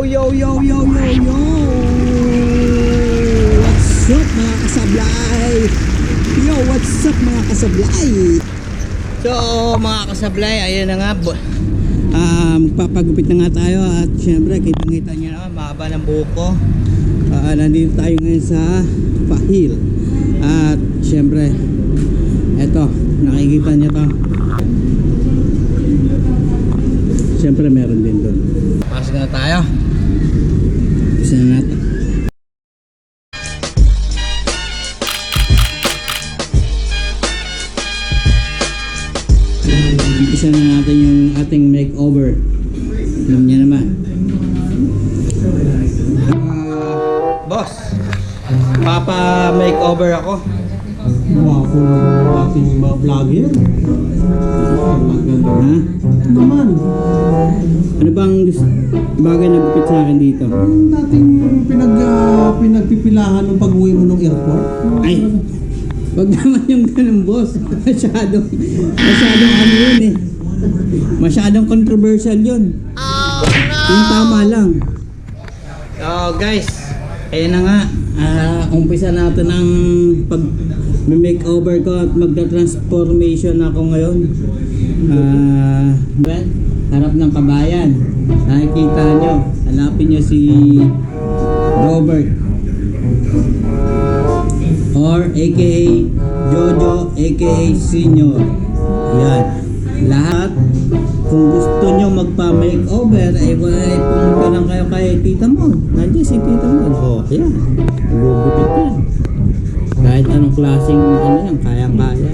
yo, yo, yo, yo, yo! What's up mga kasablay? Yo, what's up mga kasablay? So mga kasablay, ayun na nga, magpapagupit na nga tayo. At syempre, kitang-kita nyo naman, mahaba ng buhok ko. Nandito tayo ngayon sa Pahil. At syempre, eto, nakikita nyo to. Syempre meron din doon. Pasok na tayo. Isa na natin. Isa na natin yung ating makeover. Alam niya naman. Boss, papa makeover ako. Wapo ng ating mga vlogger. Maganda Ha? naman. Ano bang bagay na gupit sa akin dito? Yung dating pinagpipilahan ng pag-uwi mo ng airport. Ay, wag naman yung ganun, boss. Masyadong ano yun eh. Masyadong controversial yun. Oh no! Yung tama lang. So guys, ayun na nga. Umpisa natin ang pag-makeover ko at magta-transformation ako ngayon. Well, harap ng kabayan. Nakikita nyo, hanapin nyo si Robert or aka Jojo aka Senior. Yan. Lahat, kung gusto nyo magpa-makeover, ay pumunta lang kayo kay Tita Mon. Nandiyan si Tita Mon. Oh, yan. Gugupit yan. Kahit anong klaseng ano yan, kaya-kaya.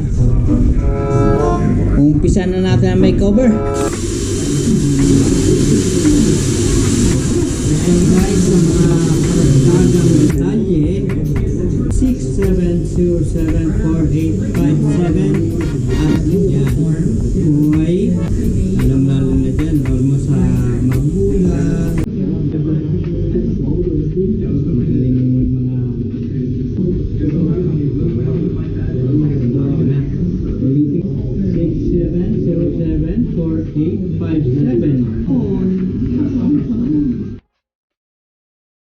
Umpisa na natin ang makeover. And guys, ang karagdagang mensahe 6707485 at yan buhay lalong-lalo na dyan almost sa magulang madaling mga 67074857.